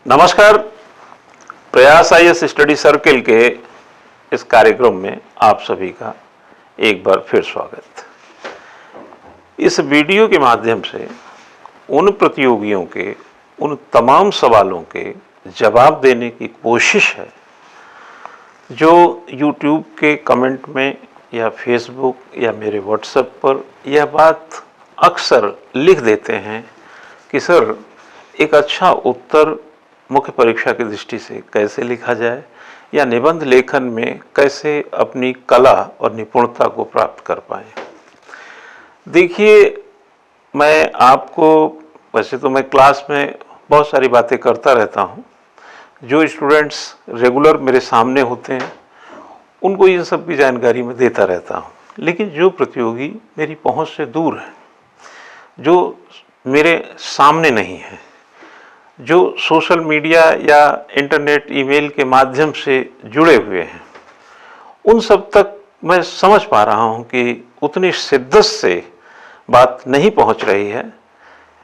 नमस्कार। प्रयास IAS study circle के इस कार्यक्रम में आप सभी का एक बार फिर स्वागत। इस वीडियो के माध्यम से उन प्रतियोगियों के उन तमाम सवालों के जवाब देने की कोशिश है जो YouTube के कमेंट में या फेसबुक या मेरे व्हाट्सएप पर यह बात अक्सर लिख देते हैं कि सर एक अच्छा उत्तर मुख्य परीक्षा की दृष्टि से कैसे लिखा जाए या निबंध लेखन में कैसे अपनी कला और निपुणता को प्राप्त कर पाएं। देखिए, मैं आपको वैसे तो मैं क्लास में बहुत सारी बातें करता रहता हूँ। जो स्टूडेंट्स रेगुलर मेरे सामने होते हैं उनको इन सब की जानकारी मैं देता रहता हूँ, लेकिन जो प्रतियोगी मेरी पहुँच से दूर हैं, जो मेरे सामने नहीं है, जो सोशल मीडिया या इंटरनेट ईमेल के माध्यम से जुड़े हुए हैं, उन सब तक मैं समझ पा रहा हूं कि उतनी शिद्दत से बात नहीं पहुंच रही है।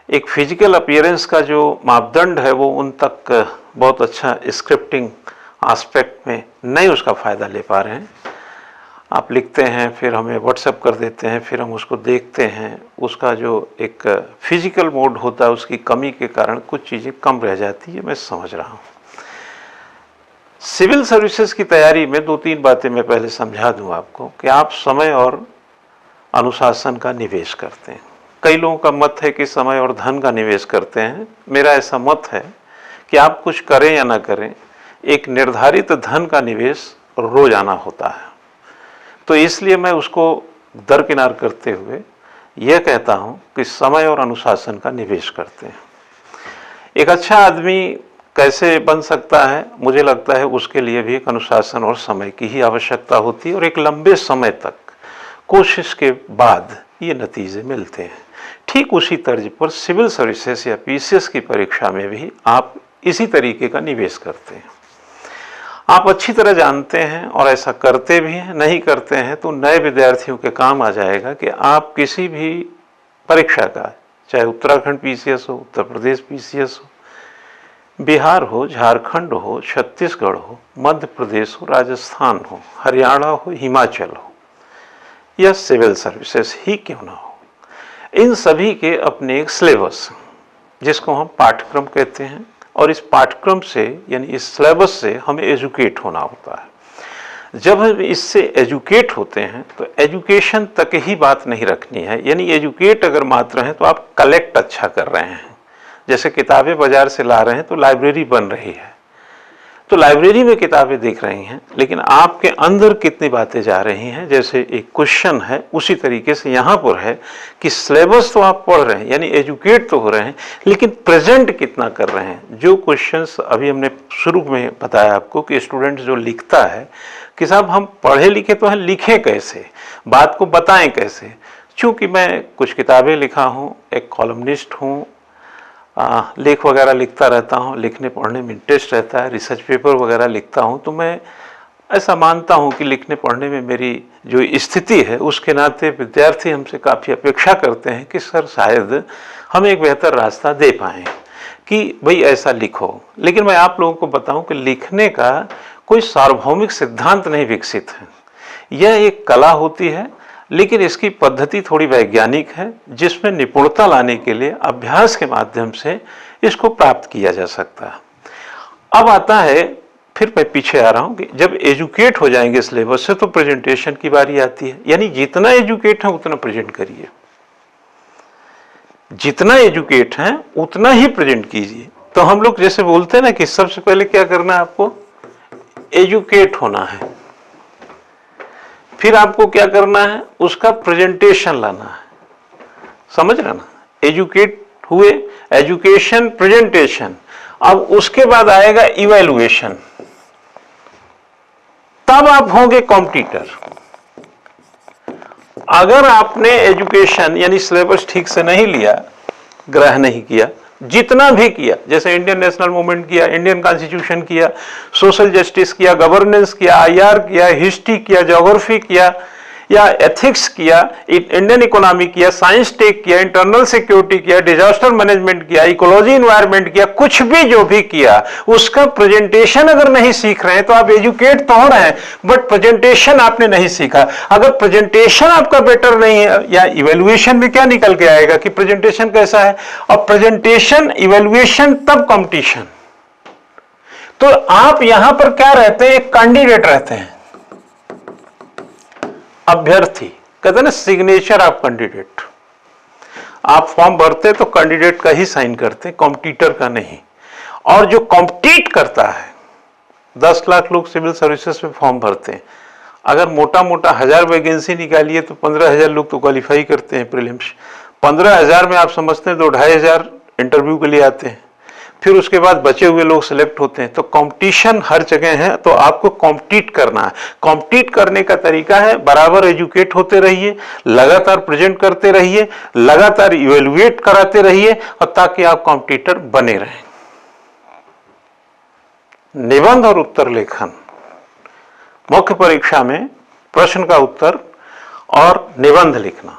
एक फिजिकल अपीयरेंस का जो मापदंड है वो उन तक बहुत अच्छा स्क्रिप्टिंग एस्पेक्ट में नहीं उसका फ़ायदा ले पा रहे हैं। आप लिखते हैं, फिर हमें व्हाट्सएप कर देते हैं, फिर हम उसको देखते हैं, उसका जो एक फिजिकल मोड होता है उसकी कमी के कारण कुछ चीज़ें कम रह जाती है, मैं समझ रहा हूँ। सिविल सर्विसेज की तैयारी में 2-3 बातें मैं पहले समझा दूँ आपको कि आप समय और अनुशासन का निवेश करते हैं। कई लोगों का मत है कि समय और धन का निवेश करते हैं। मेरा ऐसा मत है कि आप कुछ करें या ना करें, एक निर्धारित धन का निवेश रोजाना होता है। तो इसलिए मैं उसको दरकिनार करते हुए यह कहता हूं कि समय और अनुशासन का निवेश करते हैं। एक अच्छा आदमी कैसे बन सकता है, मुझे लगता है उसके लिए भी एक अनुशासन और समय की ही आवश्यकता होती है और एक लंबे समय तक कोशिश के बाद ये नतीजे मिलते हैं। ठीक उसी तर्ज पर सिविल सर्विसेज या पीसीएस की परीक्षा में भी आप इसी तरीके का निवेश करते हैं। आप अच्छी तरह जानते हैं और ऐसा करते भी हैं, नहीं करते हैं तो नए विद्यार्थियों के काम आ जाएगा कि आप किसी भी परीक्षा का, चाहे उत्तराखंड पीसीएस हो, उत्तर प्रदेश पीसीएस हो, बिहार हो, झारखंड हो, छत्तीसगढ़ हो, मध्य प्रदेश हो, राजस्थान हो, हरियाणा हो, हिमाचल हो या सिविल सर्विसेज ही क्यों ना हो, इन सभी के अपने एक सिलेबस जिसको हम पाठ्यक्रम कहते हैं और इस पाठ्यक्रम से यानी इस सिलेबस से हमें एजुकेट होना होता है। जब हम इससे एजुकेट होते हैं तो एजुकेशन तक ही बात नहीं रखनी है, यानी एजुकेट अगर मात्र है तो आप कलेक्ट अच्छा कर रहे हैं। जैसे किताबें बाजार से ला रहे हैं तो लाइब्रेरी बन रही है, तो लाइब्रेरी में किताबें दिख रही हैं, लेकिन आपके अंदर कितनी बातें जा रही हैं, जैसे एक क्वेश्चन है उसी तरीके से यहाँ पर है कि सिलेबस तो आप पढ़ रहे हैं यानी एजुकेट तो हो रहे हैं, लेकिन प्रेजेंट कितना कर रहे हैं। जो क्वेश्चंस अभी हमने शुरू में बताया आपको कि स्टूडेंट जो लिखता है कि साहब हम पढ़े लिखे तो हैं, लिखें कैसे, बात को बताएं कैसे। चूँकि मैं कुछ किताबें लिखा हूँ, एक कॉलमनिस्ट हूँ, लेख वगैरह लिखता रहता हूँ, लिखने पढ़ने में इंटरेस्ट रहता है, रिसर्च पेपर वगैरह लिखता हूँ, तो मैं ऐसा मानता हूँ कि लिखने पढ़ने में मेरी जो स्थिति है उसके नाते विद्यार्थी हमसे काफ़ी अपेक्षा करते हैं कि सर शायद हम एक बेहतर रास्ता दे पाएँ कि भाई ऐसा लिखो। लेकिन मैं आप लोगों को बताऊँ कि लिखने का कोई सार्वभौमिक सिद्धांत नहीं विकसित है। यह एक कला होती है, लेकिन इसकी पद्धति थोड़ी वैज्ञानिक है, जिसमें निपुणता लाने के लिए अभ्यास के माध्यम से इसको प्राप्त किया जा सकता है। अब आता है, फिर मैं पीछे आ रहा हूँ कि जब एजुकेट हो जाएंगे सिलेबस से तो प्रेजेंटेशन की बारी आती है, यानी जितना एजुकेट है उतना प्रेजेंट करिए, जितना एजुकेट है उतना ही प्रेजेंट कीजिए। तो हम लोग जैसे बोलते हैं ना कि सबसे पहले क्या करना है, आपको एजुकेट होना है, फिर आपको क्या करना है, उसका प्रेजेंटेशन लाना है। समझ रहे ना, एजुकेट हुए, एजुकेशन, प्रेजेंटेशन, अब उसके बाद आएगा इवैल्यूएशन, तब आप होंगे कॉम्पिटिटर। अगर आपने एजुकेशन यानी सिलेबस ठीक से नहीं लिया, ग्रह नहीं किया, जितना भी किया, जैसे इंडियन नेशनल मूवमेंट किया, इंडियन कॉन्स्टिट्यूशन किया, सोशल जस्टिस किया, गवर्नेंस किया, आईआर किया, हिस्ट्री किया, ज्योग्राफी किया, या एथिक्स किया, इंडियन इकोनॉमी किया, साइंस टेक किया, इंटरनल सिक्योरिटी किया, डिजास्टर मैनेजमेंट किया, इकोलॉजी इन्वायरमेंट किया, कुछ भी जो भी किया उसका प्रेजेंटेशन अगर नहीं सीख रहे हैं तो आप एजुकेट तो हो रहे हैं बट प्रेजेंटेशन आपने नहीं सीखा। अगर प्रेजेंटेशन आपका बेटर नहीं है, या इवेल्युएशन में क्या निकल के आएगा कि प्रेजेंटेशन कैसा है, और प्रेजेंटेशन इवेल्युएशन तब कंपटीशन। तो आप यहां पर क्या रहते हैं, एक कैंडिडेट रहते हैं, अभ्यर्थी, कहते हैं ना सिग्नेचर ऑफ कैंडिडेट। आप फॉर्म भरते तो कैंडिडेट का ही साइन करते, कॉम्पिटिटर का नहीं। और जो कॉम्पिटिट करता है, 10 लाख लोग सिविल सर्विसेज में फॉर्म भरते हैं, अगर मोटा मोटा 1000 वैकेंसी निकालिए तो 15,000 लोग तो क्वालिफाई करते हैं प्रीलिम्स। 15,000 में आप समझते हैं 2-2,500 इंटरव्यू के लिए आते हैं, फिर उसके बाद बचे हुए लोग सिलेक्ट होते हैं। तो कंपटीशन हर जगह है, तो आपको कॉम्पिटिट करना है। कॉम्पिटिट करने का तरीका है बराबर एजुकेट होते रहिए, लगातार प्रेजेंट करते रहिए, लगातार इवेल्युएट कराते रहिए, और ताकि आप कॉम्पिटिटर बने रहें। निबंध और उत्तर लेखन मुख्य परीक्षा में प्रश्न का उत्तर और निबंध लिखना।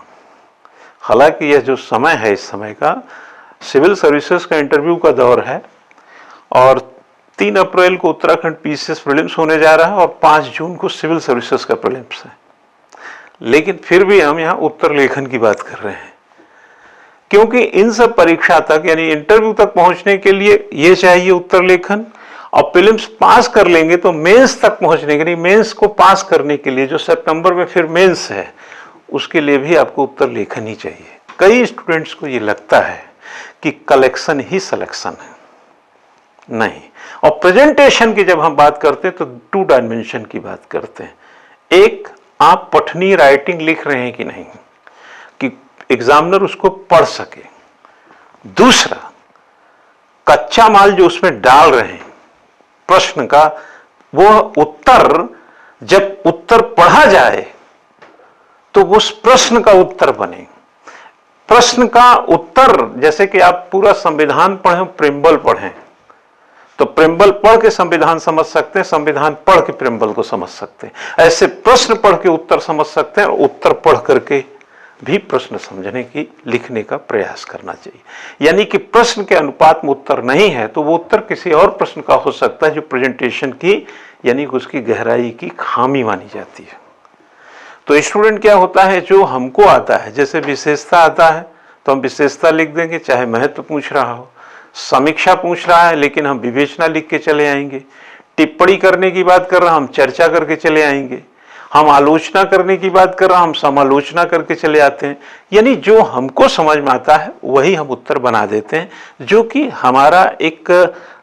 हालांकि यह जो समय है, इस समय का सिविल सर्विसेज का इंटरव्यू का दौर है, और 3 अप्रैल को उत्तराखंड पीसीएस प्रीलिम्स होने जा रहा है और 5 जून को सिविल सर्विसेज का प्रीलिम्स है। लेकिन फिर भी हम यहाँ उत्तर लेखन की बात कर रहे हैं, क्योंकि इन सब परीक्षा तक यानी इंटरव्यू तक पहुंचने के लिए ये चाहिए उत्तर लेखन, और प्रीलिम्स पास कर लेंगे तो मेंस तक पहुंचने के लिए, मेंस को पास करने के लिए जो सितंबर में फिर मेंस है, उसके लिए भी आपको उत्तर लेखन ही चाहिए। कई स्टूडेंट्स को ये लगता है कि कलेक्शन ही सिलेक्शन है, नहीं। और प्रेजेंटेशन की जब हम बात करते हैं तो 2 डायमेंशन की बात करते हैं। एक, आप पठनीय राइटिंग लिख रहे हैं कि नहीं, कि एग्जामिनर उसको पढ़ सके। दूसरा, कच्चा माल जो उसमें डाल रहे हैं प्रश्न का, वो उत्तर जब उत्तर पढ़ा जाए तो उस प्रश्न का उत्तर बने। प्रश्न का उत्तर, जैसे कि आप पूरा संविधान पढ़ें, प्रेम्बल पढ़ें, तो प्रेम्बल पढ़ के संविधान समझ सकते हैं, संविधान पढ़ के प्रेम्बल को समझ सकते हैं। ऐसे प्रश्न पढ़ के उत्तर समझ सकते हैं, और उत्तर पढ़ करके भी प्रश्न समझने की, लिखने का प्रयास करना चाहिए। यानी कि प्रश्न के अनुपात में उत्तर नहीं है तो वो उत्तर किसी और प्रश्न का हो सकता है जो प्रेजेंटेशन की यानी कि उसकी गहराई की खामी मानी जाती है। तो स्टूडेंट क्या होता है, जो हमको आता है, जैसे विशेषता आता है तो हम विशेषता लिख देंगे, चाहे महत्व पूछ रहा हो, समीक्षा पूछ रहा है लेकिन हम विवेचना लिख के चले आएंगे, टिप्पणी करने की बात कर रहा हम चर्चा करके चले आएंगे, हम आलोचना करने की बात कर रहा हम समालोचना करके चले आते हैं। यानी जो हमको समझ में आता है वही हम उत्तर बना देते हैं, जो कि हमारा एक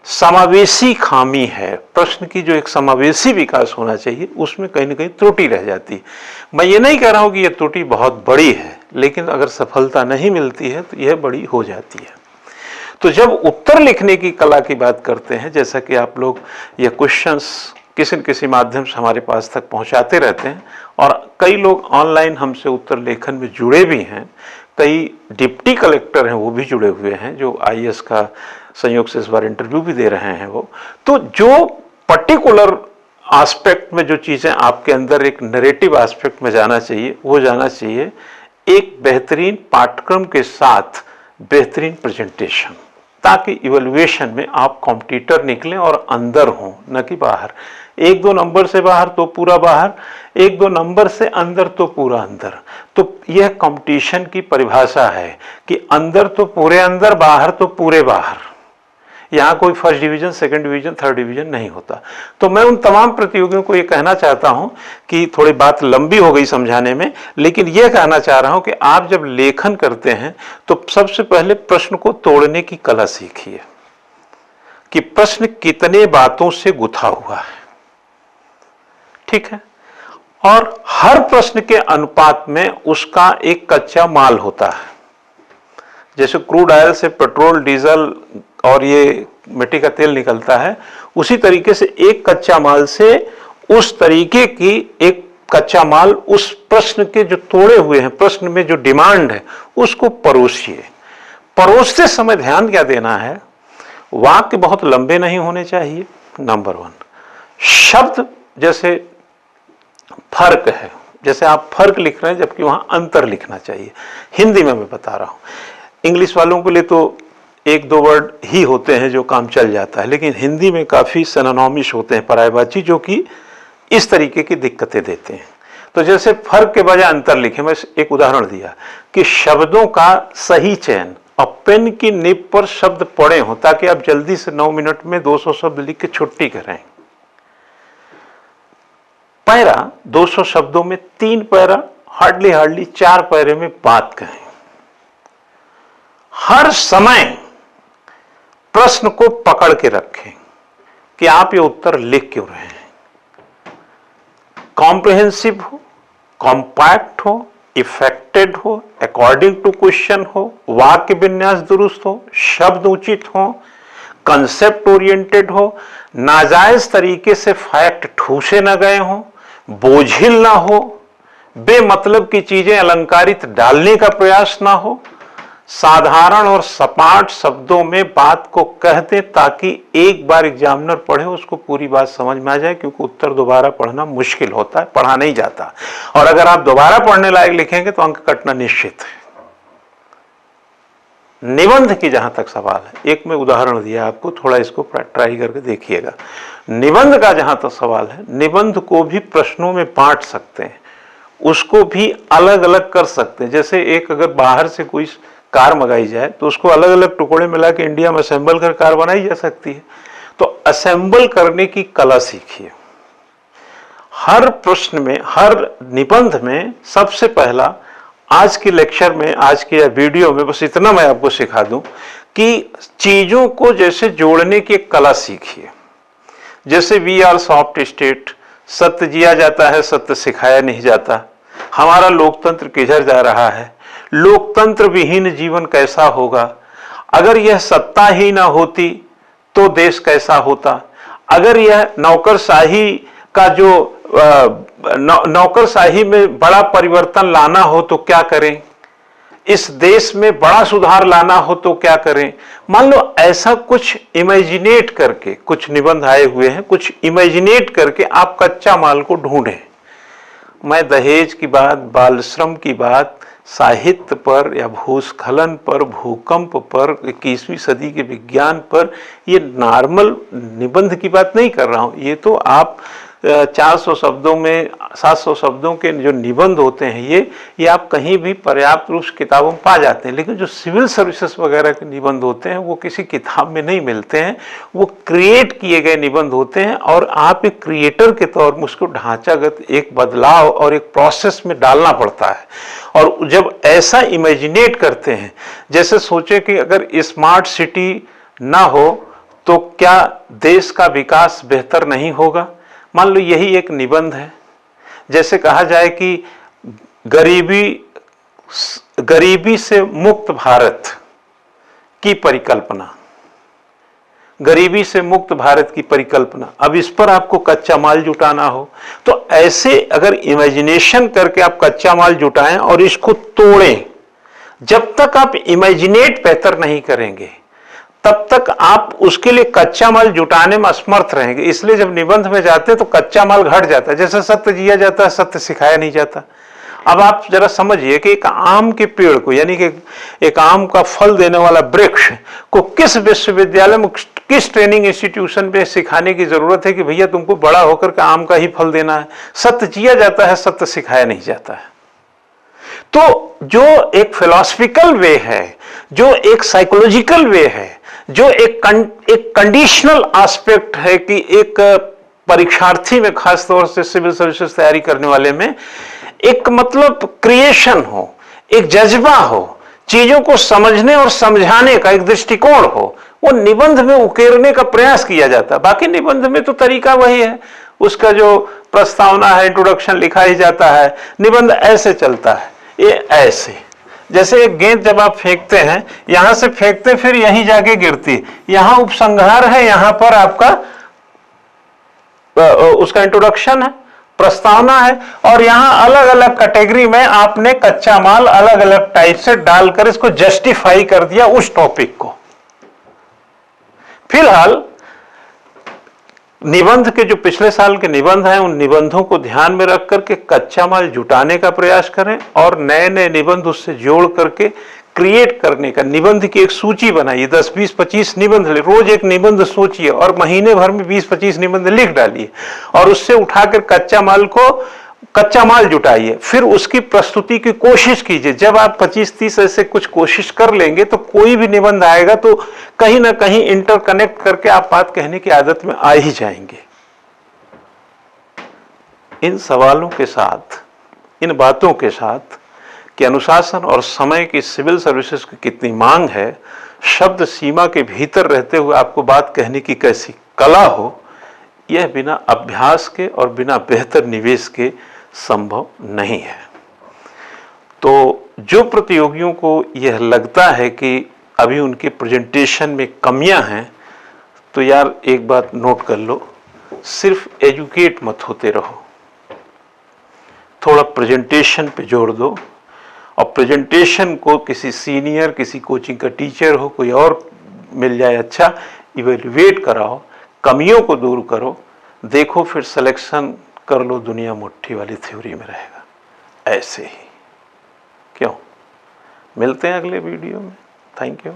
समावेशी खामी है। प्रश्न की जो एक समावेशी विकास होना चाहिए उसमें कहीं ना कहीं त्रुटि रह जाती है। मैं ये नहीं कह रहा हूं कि यह त्रुटि बहुत बड़ी है, लेकिन अगर सफलता नहीं मिलती है तो यह बड़ी हो जाती है। तो जब उत्तर लिखने की कला की बात करते हैं, जैसा कि आप लोग ये क्वेश्चंस किसी न किसी माध्यम से हमारे पास तक पहुंचाते रहते हैं, और कई लोग ऑनलाइन हमसे उत्तर लेखन में जुड़े भी हैं, कई डिप्टी कलेक्टर हैं वो भी जुड़े हुए हैं जो आईएएस का संयोग से इस बार इंटरव्यू भी दे रहे हैं वो। तो जो पर्टिकुलर एस्पेक्ट में जो चीज़ें आपके अंदर एक नैरेटिव एस्पेक्ट में जाना चाहिए वो जाना चाहिए, एक बेहतरीन पाठ्यक्रम के साथ बेहतरीन प्रेजेंटेशन, ताकि इवैल्यूएशन में आप कॉम्पिटिटर निकलें और अंदर हों, न कि बाहर। 1-2 नंबर से बाहर तो पूरा बाहर, 1-2 नंबर से अंदर तो पूरा अंदर। तो यह कंपटीशन की परिभाषा है कि अंदर तो पूरे अंदर, बाहर तो पूरे बाहर। यहाँ कोई first division, second division, third division नहीं होता। तो मैं उन तमाम प्रतियोगियों को ये कहना चाहता हूँ कि थोड़ी बात लंबी हो गई समझाने में, लेकिन ये कहना चाह रहा हूँ कि आप जब लेखन करते हैं तो सबसे पहले प्रश्न को तोड़ने की कला सीखिए कि प्रश्न कितने बातों से गुथा हुआ है, ठीक है। और हर प्रश्न के अनुपात में उसका एक कच्चा माल होता है। जैसे क्रूड ऑयल से पेट्रोल, डीजल और ये मिट्टी का तेल निकलता है, उसी तरीके से एक कच्चा माल से उस तरीके की एक कच्चा माल उस प्रश्न के जो तोड़े हुए हैं, प्रश्न में जो डिमांड है उसको परोसिए। परोसते समय ध्यान क्या देना है, वाक्य बहुत लंबे नहीं होने चाहिए, नंबर 1। शब्द जैसे फर्क है जैसे आप फर्क लिख रहे हैं जबकि वहां अंतर लिखना चाहिए। हिंदी में मैं बता रहा हूं, इंग्लिश वालों के लिए तो एक दो वर्ड ही होते हैं जो काम चल जाता है, लेकिन हिंदी में काफी सिनोनिम्स होते हैं पर्यायवाची, जो कि इस तरीके की दिक्कतें देते हैं। तो जैसे फर्क के बजाय अंतर लिखे, मैं एक उदाहरण दिया कि शब्दों का सही चयन, और पेन की निब पर शब्द पड़े हों ताकि आप जल्दी से 9 मिनट में 200 शब्द लिख के छुट्टी करें। पैरा 200 शब्दों में 3 पैरा, हार्डली 4 पैरे में बात कहें। हर समय प्रश्न को पकड़ के रखें कि आप ये उत्तर लिख क्यों रहे हैं। कॉम्प्रिहेंसिव हो, कॉम्पैक्ट हो, इफेक्टेड हो, अकॉर्डिंग टू क्वेश्चन हो, वाक्य विन्यास दुरुस्त हो, शब्द उचित हो, कंसेप्ट ओरिएंटेड हो, नाजायज तरीके से फैक्ट ठूसे न गए हो, बोझिल ना हो, बेमतलब की चीजें अलंकारित डालने का प्रयास ना हो, साधारण और सपाट शब्दों में बात को कह दें ताकि एक बार एग्जामिनर पढ़े उसको पूरी बात समझ में आ जाए, क्योंकि उत्तर दोबारा पढ़ना मुश्किल होता है, पढ़ा नहीं जाता। और अगर आप दोबारा पढ़ने लायक लिखेंगे तो अंक कटना निश्चित है। निबंध की जहां तक सवाल है, एक मैं उदाहरण दिया आपको, थोड़ा इसको ट्राई करके देखिएगा। निबंध का जहां तक सवाल है, निबंध को भी प्रश्नों में बांट सकते हैं, उसको भी अलग अलग कर सकते हैं। जैसे एक अगर बाहर से कोई कार मंगाई जाए तो उसको अलग अलग टुकड़े मिला के इंडिया में असेंबल कर कार बनाई जा सकती है। तो असेंबल करने की कला सीखिए। हर प्रश्न में, हर निबंध में सबसे पहला, आज के लेक्चर में, आज के वीडियो में बस इतना मैं आपको सिखा दूं कि चीजों को जैसे जोड़ने की कला सीखिए। जैसे वी आर सॉफ्ट स्टेट, सत्य जिया जाता है, सत्य सिखाया नहीं जाता। हमारा लोकतंत्र किधर जा रहा है, लोकतंत्र विहीन जीवन कैसा होगा, अगर यह सत्ता ही ना होती तो देश कैसा होता, अगर यह नौकरशाही का जो नौकरशाही में बड़ा परिवर्तन लाना हो तो क्या करें, इस देश में बड़ा सुधार लाना हो तो क्या करें। मान लो ऐसा कुछ इमेजिनेट करके, कुछ निबंध आए हुए हैं, कुछ इमेजिनेट करके आप कच्चा माल को ढूंढें। मैं दहेज की बात, बाल श्रम की बात, साहित्य पर या भूस्खलन पर, भूकंप पर, 21वीं सदी के विज्ञान पर, ये नॉर्मल निबंध की बात नहीं कर रहा हूं। ये तो आप 400 शब्दों में, 700 शब्दों के जो निबंध होते हैं, ये आप कहीं भी पर्याप्त रूप से किताबों में पा जाते हैं। लेकिन जो सिविल सर्विसेज वगैरह के निबंध होते हैं वो किसी किताब में नहीं मिलते हैं, वो क्रिएट किए गए निबंध होते हैं, और आप एक क्रिएटर के तौर पर उसको ढांचागत एक बदलाव और एक प्रोसेस में डालना पड़ता है। और जब ऐसा इमेजिनेट करते हैं, जैसे सोचे कि अगर स्मार्ट सिटी ना हो तो क्या देश का विकास बेहतर नहीं होगा। मान लो यही एक निबंध है। जैसे कहा जाए कि गरीबी से मुक्त भारत की परिकल्पना, गरीबी से मुक्त भारत की परिकल्पना, अब इस पर आपको कच्चा माल जुटाना हो तो ऐसे अगर इमेजिनेशन करके आप कच्चा माल जुटाएं और इसको तोड़ें, जब तक आप इमेजिनेट बेहतर नहीं करेंगे तब तक आप उसके लिए कच्चा माल जुटाने में असमर्थ रहेंगे। इसलिए जब निबंध में जाते तो कच्चा माल घट जाता है। जैसे सत्य जिया जाता है, सत्य सिखाया नहीं जाता। अब आप जरा समझिए कि एक आम के पेड़ को, यानी कि एक आम का फल देने वाला वृक्ष को किस विश्वविद्यालय में, किस ट्रेनिंग इंस्टीट्यूशन में सिखाने की जरूरत है कि भैया तुमको बड़ा होकर के आम का ही फल देना है। सत्य जिया जाता है, सत्य सिखाया नहीं जाता है। तो जो एक फिलॉसफिकल वे है, जो एक साइकोलॉजिकल वे है, जो एक कंडीशनल एस्पेक्ट है कि एक परीक्षार्थी में, खासतौर से सिविल सर्विसेज तैयारी करने वाले में, एक मतलब क्रिएशन हो, एक जज्बा हो, चीजों को समझने और समझाने का एक दृष्टिकोण हो, वो निबंध में उकेरने का प्रयास किया जाता है। बाकी निबंध में तो तरीका वही है, उसका जो प्रस्तावना है, इंट्रोडक्शन लिखा ही जाता है। निबंध ऐसे चलता है, ये ऐसे, जैसे एक गेंद जब आप फेंकते हैं, यहां से फेंकते फिर यहीं जाके गिरती, यहां उपसंहार है, यहां पर आपका उसका इंट्रोडक्शन है, प्रस्तावना है, और यहां अलग अलग कैटेगरी में आपने कच्चा माल अलग अलग टाइप से डालकर इसको जस्टिफाई कर दिया, उस टॉपिक को। फिलहाल निबंध के जो पिछले साल के निबंध हैं उन निबंधों को ध्यान में रख करके कच्चा माल जुटाने का प्रयास करें और नए नए निबंध उससे जोड़ करके क्रिएट करने का, निबंध की एक सूची बनाइए, 10, 20, 25 निबंध, रोज एक निबंध सोचिए और महीने भर में 20-25 निबंध लिख डालिए और उससे उठाकर कच्चा माल जुटाइए। फिर उसकी प्रस्तुति की कोशिश कीजिए। जब आप 25-30 ऐसे कुछ कोशिश कर लेंगे तो कोई भी निबंध आएगा तो कहीं ना कहीं इंटरकनेक्ट करके आप बात कहने की आदत में आ ही जाएंगे। इन सवालों के साथ, इन बातों के साथ कि अनुशासन और समय की सिविल सर्विसेज की कितनी मांग है, शब्द सीमा के भीतर रहते हुए आपको बात कहने की कैसी कला हो, यह बिना अभ्यास के और बिना बेहतर निवेश के संभव नहीं है। तो जो प्रतियोगियों को यह लगता है कि अभी उनके प्रेजेंटेशन में कमियां हैं, तो यार एक बात नोट कर लो, सिर्फ एजुकेट मत होते रहो, थोड़ा प्रेजेंटेशन पे जोर दो और प्रेजेंटेशन को किसी सीनियर, किसी कोचिंग का टीचर हो, कोई और मिल जाए अच्छा, इवेल्युएट कराओ, कमियों को दूर करो, देखो फिर सिलेक्शन कर लो, दुनिया मुट्ठी वाली थ्योरी में रहेगा। ऐसे ही क्यों? मिलते हैं अगले वीडियो में। Thank you.